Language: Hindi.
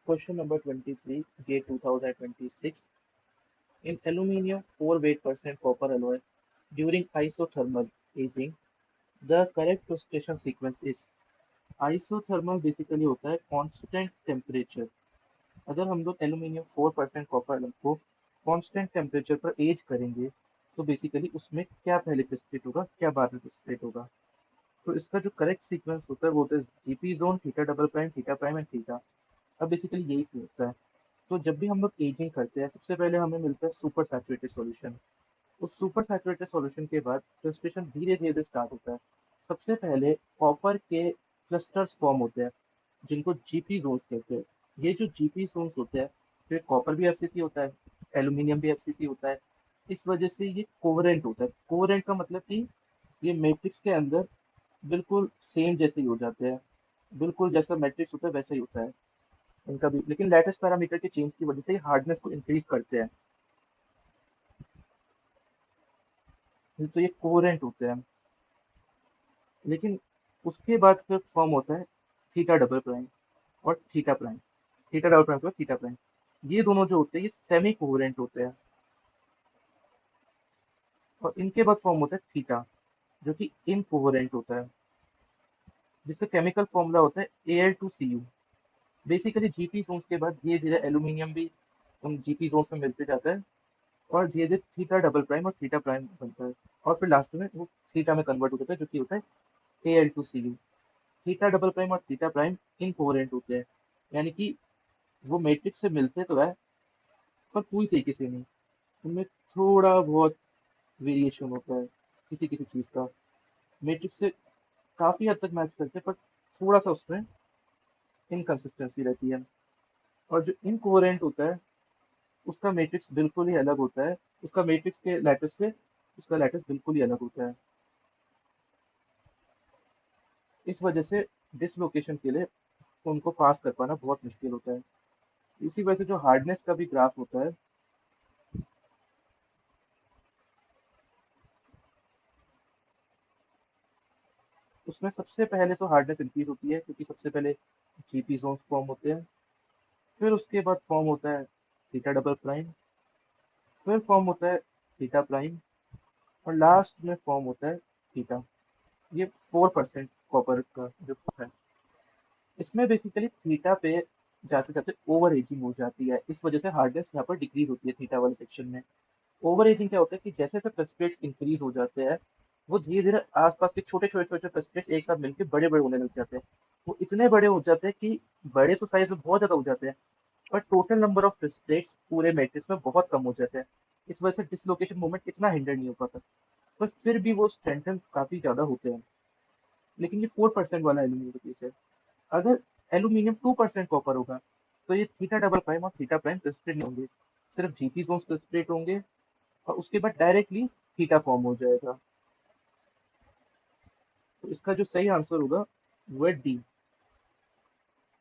Question number 23, Gate 2026. In aluminium 4 weight% copper alloy, during isothermal aging, the correct precipitation sequence is isothermal basically होता है constant temperature. अगर हम लोग एल्यूमिनियम 4% कॉपर को कांस्टेंट टेम्परेचर पर एज करेंगे तो बेसिकली उसमें क्या पहले प्रेसिपिटेट होगा क्या बाद में प्रेसिपिटेट होगा. तो इसका जो करेक्ट सीक्वेंस होता है वो होता है GP zone theta double prime theta prime and theta. अब बेसिकली यही होता है. तो जब भी हम लोग एजिंग करते हैं सबसे पहले हमें मिलता है सुपर सैचुरेटेड सॉल्यूशन. उस सुपर सैचुरेटेड सॉल्यूशन के बाद प्रेसिपिटेशन धीरे धीरे स्टार्ट होता है. सबसे पहले कॉपर के क्लस्टर्स फॉर्म होते हैं जिनको जीपी जोन्स कहते हैं. ये जो जीपी जोन्स होते हैं फिर कॉपर भी एफसीसी होता है, एल्यूमिनियम भी एफसीसी होता है. इस वजह से ये कोवरेंट होता है. कोवरेंट का मतलब कि ये मैट्रिक्स के अंदर बिल्कुल सेम जैसे ही हो जाते हैं. बिल्कुल जैसा मैट्रिक्स होता है वैसा ही होता है इनका भी, लेकिन लैटिस पैरामीटर के चेंज की वजह से हार्डनेस को इंक्रीज करते हैं. तो ये कोवरेंट होते हैं. लेकिन उसके बाद फिर फॉर्म होता है थीटा डबल प्राइम और theta prime. Theta double prime के बाद थीटा प्राइम. ये दोनों जो होते हैं ये सेमी कोवरेंट होते हैं. और इनके बाद फॉर्म होता है थीटा जो कि इनकोवरेंट होता है जिसका केमिकल फॉर्मूला होता है Al2Cu. बेसिकली जीपी जोन्स के बाद धीरे धीरे एल्यूमिनियम भी उन जीपी जोन्स में मिलते जाता है और धीरे धीरे थीटा डबल प्राइम और थीटा प्राइम बनता है और फिर लास्ट में वो थीटा में कन्वर्ट हो जाता है जो कि होता है Al2Cu. थीटा डबल प्राइम और थीटा प्राइम इनकोवरेंट होते हैं, यानी कि वो मैट्रिक्स से मिलते तो है पर पूरी तरीके से नहीं. उनमें थोड़ा बहुत वेरिएशन होता है किसी किसी चीज का. मैट्रिक्स से काफी हद तक मैच करते हैं पर थोड़ा सा उसमें इनकंसिस्टेंसी रहती है. और जो इनकोहेरेंट होता है उसका मैट्रिक्स बिल्कुल ही अलग होता है. उसका मैट्रिक्स के लैटिस से उसका लैटिस बिल्कुल ही अलग होता है. इस वजह से डिसलोकेशन के लिए उनको पास कर पाना बहुत मुश्किल होता है. इसी वजह से जो हार्डनेस का भी ग्राफ होता है उसमें सबसे पहले तो हार्डनेस इंक्रीज होती है क्योंकि सबसे पहले जीपी जोन्स फॉर्म होते हैं. फिर उसके बाद फॉर्म होता है थीटा डबल प्राइम. फिर फॉर्म होता है थीटा प्राइम और लास्ट में फॉर्म होता है थीटा. ये 4% कॉपर का जो है इसमें बेसिकली थीटा पे जाते जाते ओवर एजिंग हो जाती है. इस वजह से हार्डनेस यहाँ पर डिक्रीज होती है थीटा वाले सेक्शन में. ओवर एजिंग क्या होता है कि जैसे जैसे प्रेसिपिटेट्स इंक्रीज हो जाते हैं वो धीरे धीरे आसपास के छोटे छोटे छोटे प्रेसिपिटेट्स एक साथ मिलकर बड़े बड़े होने लग जाते हैं. वो इतने बड़े हो जाते हैं कि बड़े तो साइज में बहुत ज्यादा हो जाते हैं और टोटल नंबर ऑफ प्रेसिपिटेट्स पूरे मैट्रिक्स में बहुत कम हो जाते हैं. इस वजह से डिसलोकेशन मूवमेंट इतना हिंडर नहीं हो पाता. पर फिर भी वो स्ट्रेंथन काफी ज्यादा होते हैं. लेकिन ये 4% वाला एल्यूमिनियम का केस है. अगर एल्यूमिनियम 2% कॉपर होगा तो ये थीटा डबल प्राइम और थीटा प्राइम प्रेसिपिटेट नहीं होंगे, सिर्फ जीपी जोन्स प्रेसिपिटेट होंगे और उसके बाद डायरेक्टली थीटा फॉर्म हो जाएगा. तो इसका जो सही आंसर होगा वो है डी.